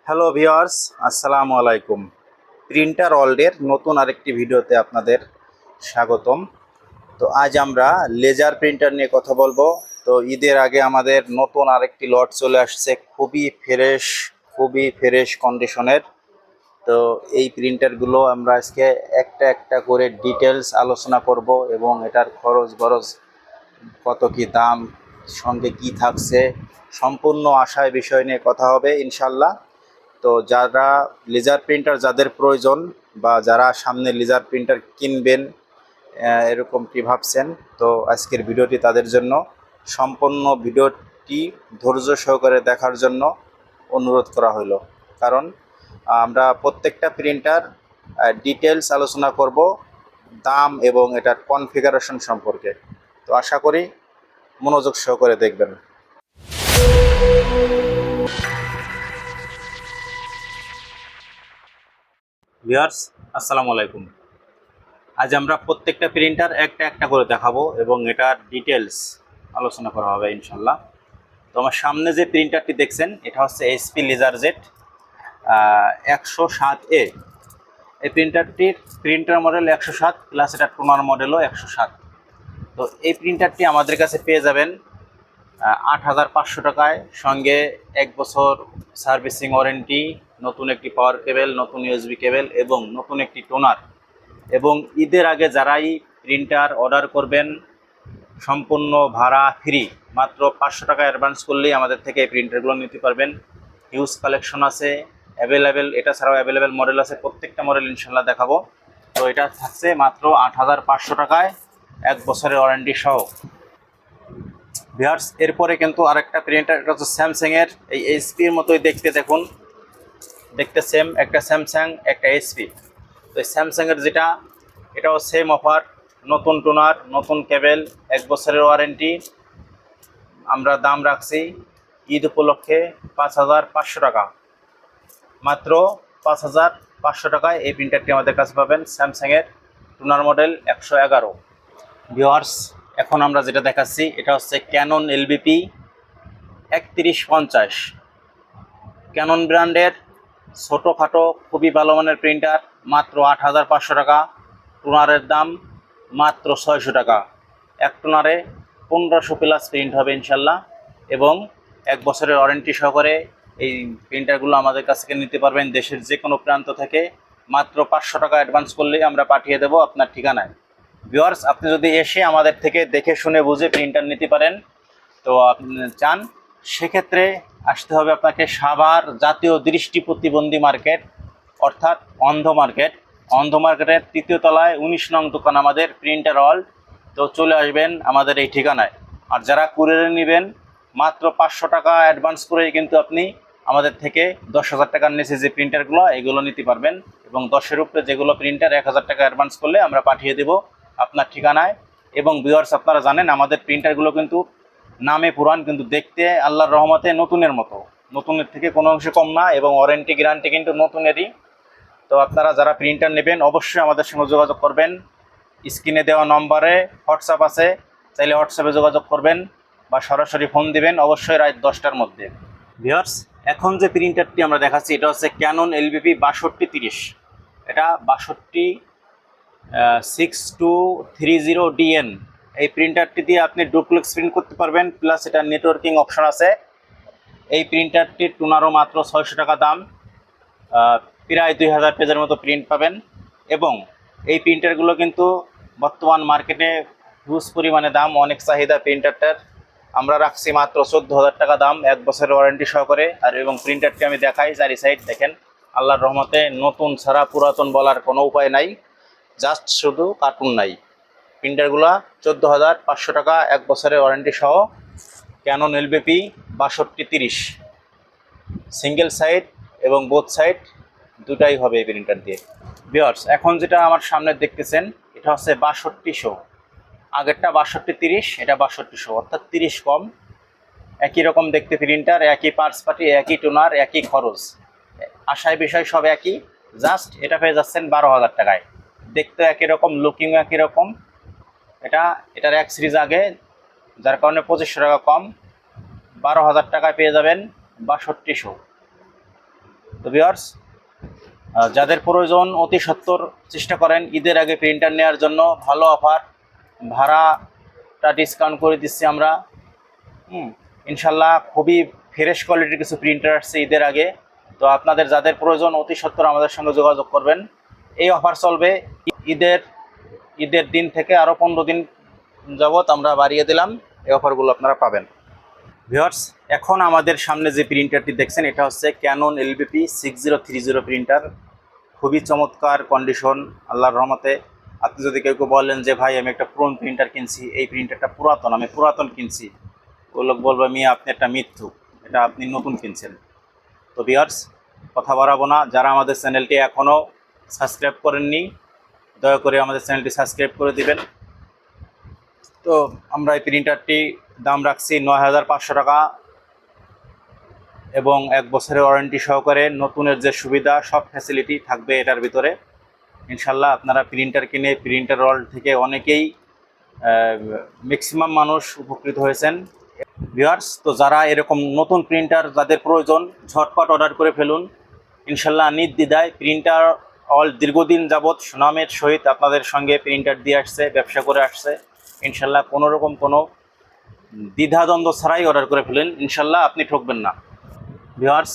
Hello viewers, আসসালামু আলাইকুম। Printer ওয়ার্ল্ডের নতুন আরেকটি ভিডিওতে আপনাদের স্বাগতম। তো আজ আমরা লেজার প্রিন্টার নিয়ে কথা বলবো। তো ঈদের আগে আমাদের নতুন আরেকটি লট চলে আসছে, খুবই ফ্রেশ কন্ডিশনের। তো এই প্রিন্টারগুলো আমরা আজকে একটা একটা করে ডিটেলস আলোচনা করব এবং এটার খরচ কত কি দাম, সঙ্গে কি থাকছে, সম্পূর্ণ আশায় বিষয় নিয়ে কথা হবে ইনশাল্লাহ। তো যারা লেজার প্রিন্টার যাদের প্রয়োজন বা যারা সামনে লেজার প্রিন্টার কিনবেন এরকম কি ভাবছেন, তো আজকের ভিডিওটি তাদের জন্য। সম্পূর্ণ ভিডিওটি ধৈর্য সহকারে দেখার জন্য অনুরোধ করা হলো, কারণ আমরা প্রত্যেকটা প্রিন্টার ডিটেলস আলোচনা করব, দাম এবং এটার কনফিগারেশন সম্পর্কে। তো আশা করি মনোযোগ সহকারে দেখবেন। ভিউয়ার্স, আসসালামু আলাইকুম। আজ আমরা প্রত্যেকটা প্রিন্টার একটা একটা করে দেখাবো এবং এটার ডিটেলস আলোচনা করা হবে ইনশাল্লাহ। তো আমার সামনে যে প্রিন্টারটি দেখছেন এটা হচ্ছে এইচপি লেজারজেট 107A। এই প্রিন্টারটির প্রিন্টার মডেল 107 প্লাস এটা টোনার মডেলও 107। তো এই প্রিন্টারটি আমাদের কাছে পেয়ে যাবেন 8,500 টাকায়, সঙ্গে 1 বছর সার্ভিসিং ওয়ারেন্টি, নতুন একটি পাওয়ার কেবেল, নতুন ইউএসবি কেবেল এবং নতুন একটি টোনার। এবং ঈদের আগে যারাই প্রিন্টার অর্ডার করবেন সম্পূর্ণ ভাড়া ফ্রি, মাত্র 500 টাকা অ্যাডভান্স করলেই আমাদের থেকে এই প্রিন্টারগুলো নিতে পারবেন। হিউজ কালেকশন আছে অ্যাভেলেবেল, এটা ছাড়াও অ্যাভেলেবেল মডেল আছে, প্রত্যেকটা মডেল ইনশাল্লাহ দেখাবো। তো এটা থাকছে মাত্র 8,500 টাকায়, 1 বছরের ওয়ারেন্টি সহ। ভিউয়ার্স, এরপরে কিন্তু আরেকটা প্রিন্টার, এটা হচ্ছে স্যামসাংয়ের, এই এইচপির মতোই দেখতে, দেখুন দেখতে সেম, একটা স্যামসাং একটা এইচপি। তো স্যামসাংয়ের যেটা, এটাও সেম অফার, নতুন টোনার, নতুন কেবেল, 1 বছরের ওয়ারেন্টি। আমরা দাম রাখছি ঈদ উপলক্ষে 5,500 টাকা, মাত্র 5,500 টাকায় এই প্রিন্টারটি আমাদের কাছে পাবেন, স্যামসাংয়ের টোনার মডেল 111। ভিউয়ার্স, এখন আমরা যেটা দেখাচ্ছি এটা হচ্ছে ক্যানন এলবিপি 3150। ক্যানন ব্র্যান্ডের ছোটোখাটো খুবই ভালো মানের প্রিন্টার, মাত্র 8,500 টাকা। টোনারের দাম মাত্র 600 টাকা। এক টোনারে 1500 প্লাস প্রিন্ট হবে ইনশাল্লাহ, এবং 1 বছরের ওয়ারেন্টি সহকারে এই প্রিন্টারগুলো আমাদের কাছ থেকে নিতে পারবেন দেশের যে কোনো প্রান্ত থেকে। মাত্র 500 টাকা অ্যাডভান্স করলেই আমরা পাঠিয়ে দেবো আপনার ঠিকানায়। ভিউয়ার্স, আপনি যদি এসে আমাদের থেকে দেখে শুনে বুঝে প্রিন্টার নিতে পারেন, তো আপনি চান, সেক্ষেত্রে আসতে হবে আপনাকে সাভার জাতীয় দৃষ্টি প্রতিবন্ধী মার্কেট, অর্থাৎ অন্ধ মার্কেট। অন্ধ মার্কেটের 3য় তলায় 19 নং দোকান আমাদের, প্রিন্টার ওয়ার্ল্ড। তো চলে আসবেন আমাদের এই ঠিকানায়। আর যারা কুরিয়ারে নেবেন, মাত্র 500 টাকা অ্যাডভান্স করেই কিন্তু আপনি আমাদের থেকে 10,000 টাকার নিচে যে প্রিন্টারগুলো এগুলো নিতে পারবেন, এবং 10-এর উপরে যেগুলো প্রিন্টার 1,000 টাকা অ্যাডভান্স করলে আমরা পাঠিয়ে দেব আপনার ঠিকানায়। এবং ভিউয়ার্স, আপনারা জানেন আমাদের প্রিন্টারগুলো কিন্তু নামে পুরান, কিন্তু দেখতে আল্লাহর রহমতে নতুনের মতো, নতুনের থেকে কোনো অংশে কম না, এবং ওয়ারেন্টি গ্যারান্টি কিন্তু নতুনেরই। তো আপনারা যারা প্রিন্টার নেবেন অবশ্যই আমাদের সঙ্গে যোগাযোগ করবেন। স্ক্রিনে দেওয়া নম্বরে হোয়াটসঅ্যাপ আছে, চাইলে হোয়াটসঅ্যাপে যোগাযোগ করবেন বা সরাসরি ফোন দিবেন, অবশ্যই রাত 10টার মধ্যে। ভিউয়ার্স, এখন যে প্রিন্টারটি আমরা দেখাচ্ছি এটা হচ্ছে ক্যানন এলবিপি 6230। এটা 626230DN। এই প্রিন্টারটি দিয়ে আপনি ডুপ্লেক্স প্রিন্ট করতে পারবেন, প্লাস এটা নেটওয়ার্কিং অপশন আছে। এই প্রিন্টারটির টোনারও মাত্র 600 টাকা দাম, প্রায় 2000 পেজের মতো প্রিন্ট পাবেন। এবং এই প্রিন্টারগুলো কিন্তু বর্তমান মার্কেটে হিউজ পরিমাণে দাম, অনেক চাহিদা প্রিন্টারটার। আমরা রাখছি মাত্র 14,000 টাকা দাম, 1 বছরের ওয়ারেন্টি সহকারে। আর এবং প্রিন্টারটি আমি দেখাই, চারি সাইড দেখেন, আল্লাহর রহমতে নতুন ছাড়া পুরাতন বলার কোনো উপায় নাই, জাস্ট শুধু কার্টুন নাই। প্রিন্টারগুলো 14,500 টাকা, 1 বছরের ওয়ারেন্টি সহ। ক্যানন এলবিপি 6230, সিঙ্গেল সাইড এবং বোথ সাইড দুটাই হবে এই প্রিন্টার দিয়ে। ভিউয়ার্স, এখন যেটা আমার সামনে দেখতেছেন এটা হচ্ছে 6200। আগেরটা 6230, এটা 6200, অর্থাৎ 30 কম। একই রকম দেখতে প্রিন্টার, একই পার্টস পার্টি, একই টোনার, একই খরচ, আশায় বিষয় সব একই। জাস্ট এটা পেয়ে যাচ্ছেন 12,000 টাকায়। দেখতে একই রকম, লুকিংও একই রকম। এটার এক সিরিজ আগে, যার কারণে 2500 টাকা কম। 12,000 টাকায় পেয়ে যাবেন 6200। তো ভিউয়ার্স, যাদের প্রয়োজন অতি সত্বর চেষ্টা করেন ঈদের আগে প্রিন্টার নেওয়ার জন্য। ভালো অফার, ভাড়াটা ডিসকাউন্ট করে দিচ্ছি আমরা। ইনশাল্লাহ খুবই ফ্রেশ কোয়ালিটির কিছু প্রিন্টার আসছে ঈদের আগে। তো আপনাদের যাদের প্রয়োজন অতি সত্বর আমাদের সঙ্গে যোগাযোগ করবেন। এই অফার চলবে ঈদের ঈদের দিন থেকে আরও 15 দিন যাবৎ আমরা বাড়িয়ে দিলাম। এই অফারগুলো আপনারা পাবেন। ভিউয়ার্স, এখন আমাদের সামনে যে প্রিন্টারটি দেখছেন এটা হচ্ছে ক্যানন এলবিপি 6030 প্রিন্টার। খুবই চমৎকার কন্ডিশন, আল্লাহর রহমতে। আপনি যদি কেউ বলেন যে ভাই আমি একটা পুরনো প্রিন্টার কিনছি, এই প্রিন্টারটা পুরাতন, আমি পুরাতন কিনছি, ওই লোক বলবে মিয়া আপনি একটা মিথ্যু, এটা আপনি নতুন কিনছেন। তো ভিউয়ার্স, কথা বাড়াবো না, যারা আমাদের চ্যানেলটি এখনও সাবস্ক্রাইব করেননি দয়া করে আমাদের চ্যানেলটি সাবস্ক্রাইব করে দিবেন। তো আমরা এই প্রিন্টারটি দাম রাখছি 9500 টাকা এবং 1 বছরের ওয়ারেন্টি সহকারে। নতুনের যে সুবিধা সব ফ্যাসিলিটি থাকবে এটার ভিতরে। ইনশাল্লাহ আপনারা প্রিন্টার কিনে প্রিন্টার ওয়ার্ল্ড থেকে অনেকেই ম্যাক্সিমাম মানুষ উপকৃত হয়েছেন। ভিউয়ার্স, তো যারা এরকম নতুন প্রিন্টার যাদের প্রয়োজন ঝটপট অর্ডার করে ফেলুন। ইনশাল্লাহ নির্দ্বিধায় প্রিন্টার দীর্ঘদিন যাবৎ সুনামের সহিত আপনাদের সঙ্গে প্রিন্টার দিয়ে আসছে, ব্যবসা করে আসছে। ইনশাল্লাহ কোনো রকম কোনো দ্বিধাদ্বন্দ্ব ছাড়াই অর্ডার করে ফেলুন, ইনশাল্লাহ আপনি ঠকবেন না। ভিউয়ার্স,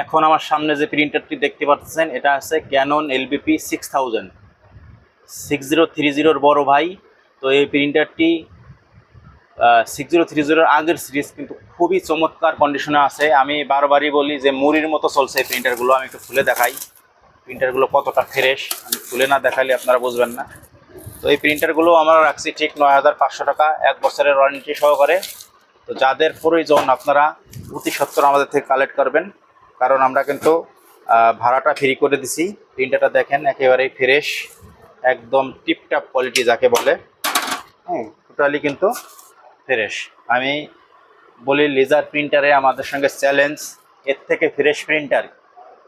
এখন আমার সামনে যে প্রিন্টারটি দেখতে পাচ্ছেন এটা আছে ক্যানন এলবিপি 6030 বড় ভাই। তো এই প্রিন্টারটি 6030 আগের সিরিজ, কিন্তু খুবই চমৎকার কন্ডিশনে আছে। আমি বারবারই বলি যে মুড়ির মতো চলছে এই প্রিন্টারগুলো। আমি একটু খুলে দেখাই প্রিন্টারগুলো কতটা ফ্রেশ, আমি খুলে না দেখালে আপনারা বুঝবেন না। তো এই প্রিন্টারগুলো আমরা রাখছি ঠিক 9500 টাকা, 1 বছরের ওয়ারেন্টি সহকারে। তো যাদের প্রয়োজন আপনারা অতি সত্বর আমাদের থেকে কালেক্ট করবেন, কারণ আমরা কিন্তু ভাড়াটা ফ্রি করে দিছি। প্রিন্টারটা দেখেন একেবারেই ফ্রেশ, একদম টিপটাপ কোয়ালিটি যাকে বলে। টোটালি কিন্তু ফ্রেশ। আমি বলি লেজার প্রিন্টারে আমাদের সঙ্গে চ্যালেঞ্জ, এর থেকে ফ্রেশ প্রিন্টার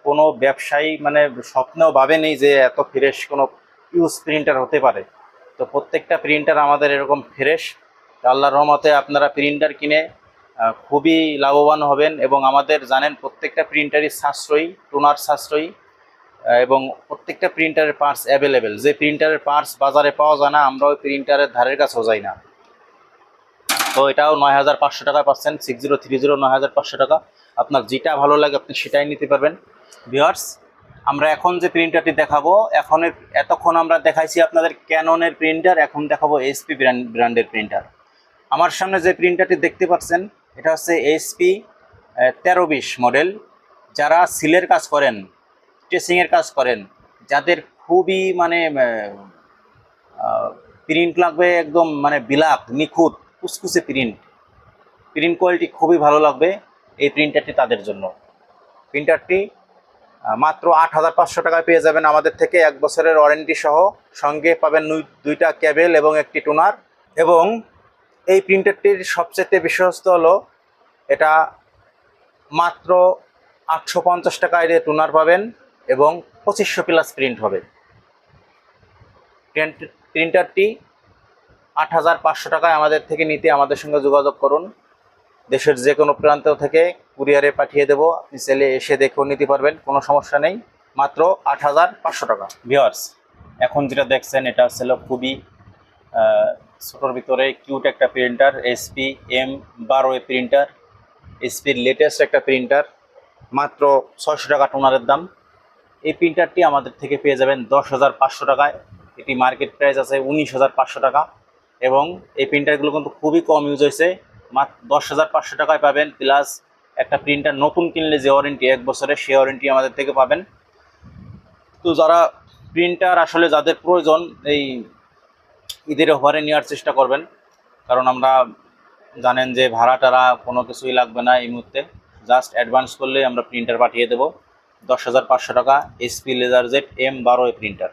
কোনো ব্যবসায়ী মানে স্বপ্নেও ভাবেনি যে এত ফ্রেশ কোনো ইউজ প্রিন্টার হতে পারে। তো প্রত্যেকটা প্রিন্টার আমাদের এরকম ফ্রেশ। আল্লাহর রহমতে আপনারা প্রিন্টার কিনে খুবই লাভবান হবেন। এবং আমাদের জানেন প্রত্যেকটা প্রিন্টারই সাশ্রয়ী, টোনার সাশ্রয়ী, এবং প্রত্যেকটা প্রিন্টারের পার্টস অ্যাভেলেবেল। যে প্রিন্টারের পার্টস বাজারে পাওয়া যায় না, আমরা ওই প্রিন্টারের ধারের কাছেও যাই না। তো এটাও 9500 টাকায় পাচ্ছেন। 6030 9500 টাকা। আপনার যেটা ভালো লাগে আপনি সেটাই নিতে পারবেন। ভিউয়ার্স, আমরা এখন যে প্রিন্টারটি দেখাবো, এতক্ষণ আমরা দেখাইছি আপনাদের ক্যাননের প্রিন্টার, এখন দেখাবো এসপি ব্র্যান্ডের প্রিন্টার। আমার সামনে যে প্রিন্টারটি দেখতে পাচ্ছেন এটা হচ্ছে এসপি 1320 মডেল। যারা সিলের কাজ করেন, ট্রেসিংয়ের কাজ করেন, যাদের খুবই মানে প্রিন্ট লাগবে একদম মানে বিলাপ নিখুঁত কুচকুচে প্রিন্ট কোয়ালিটি খুবই ভালো লাগবে, এই প্রিন্টারটি তাদের জন্য। প্রিন্টারটি মাত্র 8500 টাকায় পেয়ে যাবেন আমাদের থেকে, 1 বছরের ওয়ারেন্টি সহ। সঙ্গে পাবেন 2টা কেবেল এবং একটি টোনার। এবং এই প্রিন্টারটির সবচেয়ে বিশ্বস্ত হলো এটা মাত্র 850 টাকায় টোনার পাবেন এবং 2500 প্লাস প্রিন্ট হবে। প্রিন্টারটি 8500 টাকায় আমাদের থেকে নিতে আমাদের সঙ্গে যোগাযোগ করুন। দেশের যে কোনো প্রান্ত থেকে কুরিয়ারে পাঠিয়ে দেবো, আপনি চাইলে এসে দেখেও নিতে পারবেন, কোনো সমস্যা নেই। মাত্র 8500 টাকা। ভিউয়ার্স, এখন যেটা দেখছেন এটা ছিল খুবই ছোটোর ভিতরে কিউট একটা প্রিন্টার, এসপি M12 প্রিন্টার, এসপির লেটেস্ট একটা প্রিন্টার। মাত্র 600 টাকা টোনারের দাম। এই প্রিন্টারটি আমাদের থেকে পেয়ে যাবেন 10,500 টাকায়। এটি মার্কেট প্রাইস আছে 19,500 টাকা। এবং এই প্রিন্টারগুলো কিন্তু খুবই কম ইউজ হয়েছে, মাত্র 10,500 টাকায় পাবেন। প্লাস একটা প্রিন্টার নতুন কিনলে যে ওয়ারেন্টি 1 বছরের, সে ওয়ারেন্টি আমাদের থেকে পাবেন। তো যারা প্রিন্টার আসলে যাদের প্রয়োজন এই ঈদের অফারে নেওয়ার চেষ্টা করবেন, কারণ আমরা জানেন যে ভাড়া টাড়া কোনো কিছুই লাগবে না এই মুহূর্তে। জাস্ট অ্যাডভান্স করলে আমরা প্রিন্টার পাঠিয়ে দেবো। 10,500 টাকা এসপি লেজারজেট M12 প্রিন্টার।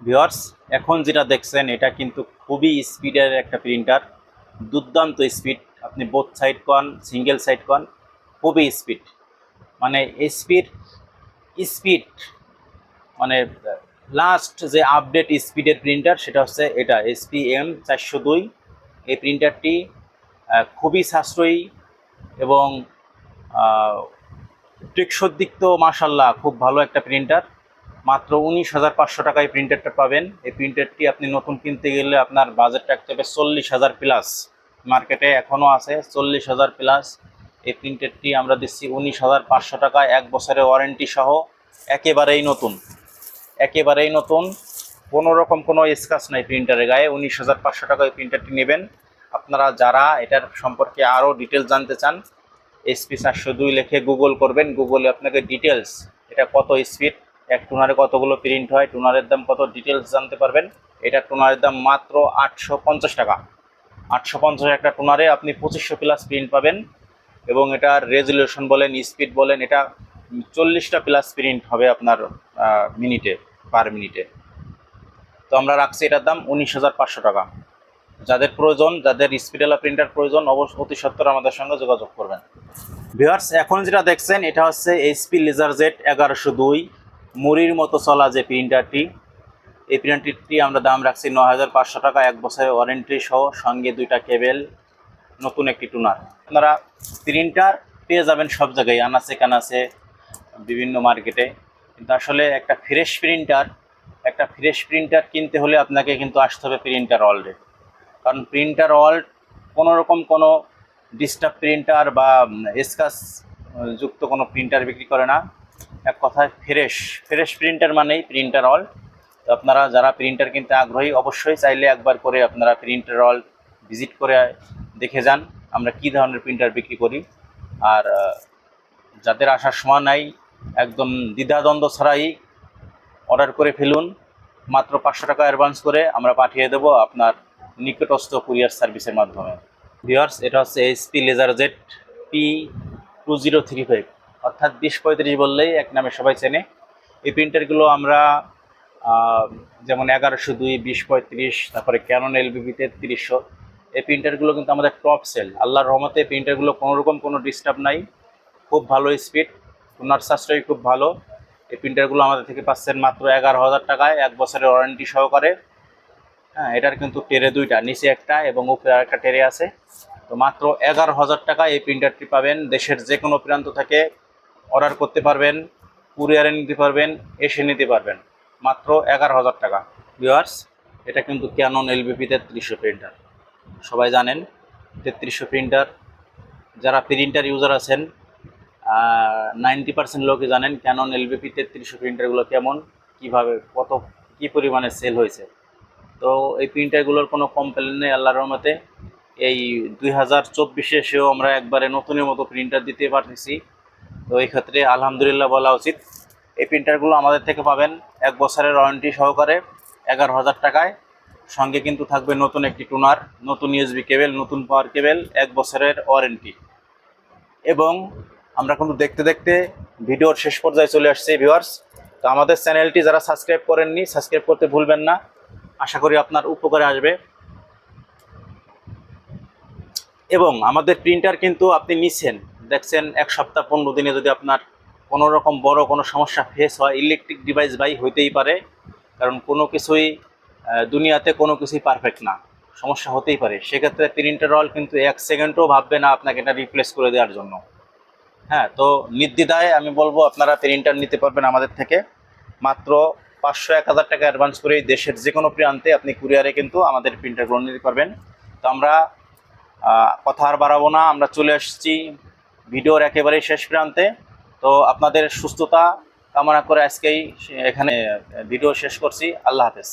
ভিউয়ার্স, এখন যেটা দেখছেন এটা কিন্তু খুবই স্পিডের একটা প্রিন্টার, দুর্দান্ত স্পিড। আপনি বোথ সাইড কন, সিঙ্গেল সাইড কন, খুবই স্পিড। মানে স্পিড মানে লাস্ট যে আপডেট স্পিডের প্রিন্টার সেটা হচ্ছে এটা এসপি M402। এই প্রিন্টারটি খুবই সাশ্রয়ী এবং টেকসই দিক তো মাশাল্লাহ খুব ভালো একটা প্রিন্টার। মাত্র 19,500 টাকায় প্রিন্টারটা পাবেন। এই প্রিন্টারটি আপনি নতুন কিনতে গেলে আপনার বাজেট রাখতে হবে 40,000 প্লাস। মার্কেটে এখনও আছে 40,000 প্লাস। এই প্রিন্টারটি আমরা দিচ্ছি 19,500 টাকায়, 1 বছরের ওয়ারেন্টি সহ। একেবারেই নতুন, একেবারেই নতুন, কোনো রকম কোনো স্ক্র্যাচ নাই প্রিন্টারের গায়ে। 19,500 টাকায় প্রিন্টারটি নেবেন। আপনারা যারা এটার সম্পর্কে আরও ডিটেলস জানতে চান, SP 402 লিখে গুগল করবেন। গুগলে আপনাকে ডিটেলস, এটা কত স্পিড, এক টুনারে কতগুলো প্রিন্ট হয়, টুনারের দাম কত, ডিটেলস জানতে পারবেন। এটা টুনারের দাম মাত্র 850 টাকা। 850 একটা টুনারে আপনি 2500 প্লাস প্রিন্ট পাবেন। এবং এটার রেজুলেশন বলেন, স্পিড বলেন, এটা 40টা প্লাস প্রিন্ট হবে আপনার মিনিটে, পার মিনিটে। তো আমরা রাখছি এটার দাম 19,500 টাকা। যাদের প্রয়োজন, যাদের স্পিডওয়ালা প্রিন্টার প্রয়োজন, অতি সত্বর আমাদের সঙ্গে যোগাযোগ করবেন। ভিউয়ার্স, এখন যেটা দেখছেন এটা হচ্ছে HP LaserJet 1102, মুড়ির মতো চলা যে প্রিন্টারটি। এই প্রিন্টারটি আমরা দাম রাখছি 9,500 টাকা, 1 বছরের ওয়ারেন্টি সহ, সঙ্গে 2টা কেবেল, নতুন একটি টুনার। আপনারা প্রিন্টার পেয়ে যাবেন সব জায়গায়, আনাচে কানাচে, বিভিন্ন মার্কেটে। কিন্তু আসলে একটা ফ্রেশ প্রিন্টার কিনতে হলে আপনাকে কিন্তু আসতে হবে প্রিন্টার ওয়ার্ল্ডে। কারণ প্রিন্টার ওয়ার্ল্ড কোনো রকম কোনো ডিস্টার্ব প্রিন্টার বা স্ক্র্যাচ যুক্ত কোনো প্রিন্টার বিক্রি করে না। এক কথায় ফ্রেশ প্রিন্টার মানেই প্রিন্টার ওয়ার্ল্ড। তো আপনারা যারা প্রিন্টার কিনতে আগ্রহী, অবশ্যই চাইলে একবার করে আপনারা প্রিন্টার ওয়ার্ল্ড ভিজিট করে দেখে যান আমরা কী ধরনের প্রিন্টার বিক্রি করি। আর যাদের আসার সময় নাই, একদম দ্বিধাদ্বন্দ্ব ছাড়াই অর্ডার করে ফেলুন। মাত্র 500 টাকা অ্যাডভান্স করে আমরা পাঠিয়ে দেবো আপনার নিকটস্থ কুরিয়ার সার্ভিসের মাধ্যমে। ভিউয়ার্স, এটা হচ্ছে HP LaserJet P2035, অর্থাৎ 2035 বললেই এক নামে সবাই চেনে। এই প্রিন্টারগুলো আমরা যেমন 1102, 2035, তারপরে ক্যানন LBB 3300, এই প্রিন্টারগুলো কিন্তু আমাদের টপ সেল। আল্লাহর রহমতে প্রিন্টারগুলো কোনোরকম কোনো ডিস্টার্ব নাই, খুব ভালো স্পিড, টুনার সাশ্রয় খুব ভালো। এই প্রিন্টারগুলো আমাদের থেকে পাচ্ছেন মাত্র 11,000 টাকায়, 1 বছরের ওয়ারেন্টি সহকারে। হ্যাঁ, এটার কিন্তু টেরে 2টা, নিচে একটা এবং উপরে আরেকটা টেরে আছে। তো মাত্র 11,000 টাকায় এই প্রিন্টারটি পাবেন। দেশের যে কোনো প্রান্ত থেকে অর্ডার করতে পারবেন, কুরিয়ারে নিতে পারবেন, এসে নিতে পারবেন, মাত্র 11,000 টাকা। ভিউয়ার্স, এটা কিন্তু ক্যানন LBB 3300 প্রিন্টার। সবাই জানেন 3300 প্রিন্টার, যারা প্রিন্টার ইউজার আছেন 90% লোকই জানেন ক্যানন LBB 3300 প্রিন্টারগুলো কেমন, কীভাবে, কী পরিমাণে সেল হয়েছে। তো এই প্রিন্টারগুলোর কোনো কমপ্লেন নেই আল্লাহর রহমতে। এই 2024-এ এসেও আমরা একবারে নতুনের মতো প্রিন্টার দিতে পারতেছি। তো এই ক্ষেত্রে আলহামদুলিল্লাহ বলা উচিত। এই প্রিন্টারগুলো আমাদের থেকে পাবেন 1 বছরের ওয়ারেন্টি সহকারে, 11,000 টাকায়। সঙ্গে কিন্তু থাকবে নতুন একটি টুনার, নতুন USB কেবেল, নতুন পাওয়ার কেবেল, 1 বছরের ওয়ারেন্টি। এবং আমরা কিন্তু দেখতে দেখতে ভিডিওর শেষ পর্যায়ে চলে আসছি ভিউয়ার্স। তো আমাদের চ্যানেলটি যারা সাবস্ক্রাইব করেননি, সাবস্ক্রাইব করতে ভুলবেন না। আশা করি আপনার উপকারে আসবে। এবং আমাদের প্রিন্টার কিন্তু আপনি নিছেন, দেখছেন 1 সপ্তাহ 15 দিনে যদি আপনার কোনো রকম বড় কোনো সমস্যা ফেস হয়, ইলেকট্রিক ডিভাইস বাই হইতেই পারে। কারণ কোনো কিছুই দুনিয়াতে কোনো কিছুই পারফেক্ট না, সমস্যা হতেই পারে। সেক্ষেত্রে প্রিন্টার ওয়ার্ল্ড কিন্তু 1 সেকেন্ডও ভাববে না আপনাকে এটা রিপ্লেস করে দেওয়ার জন্য। হ্যাঁ, তো নির্দ্বিধায় আমি বলবো আপনারা প্রিন্টার নিতে পারবেন আমাদের থেকে। মাত্র 500-1000 টাকা অ্যাডভান্স করেই দেশের যে কোনো প্রান্তে আপনি কুরিয়ারে কিন্তু আমাদের প্রিন্টারগুলো নিতে পারবেন। তো আমরা কথা আর বাড়াবো না, আমরা চলে আসছি ভিডিওর একেবারেই শেষ প্রান্তে। তো আপনাদের সুস্থতা কামনা করে আজকেই এখানে ভিডিও শেষ করছি। আল্লাহ হাফেজ।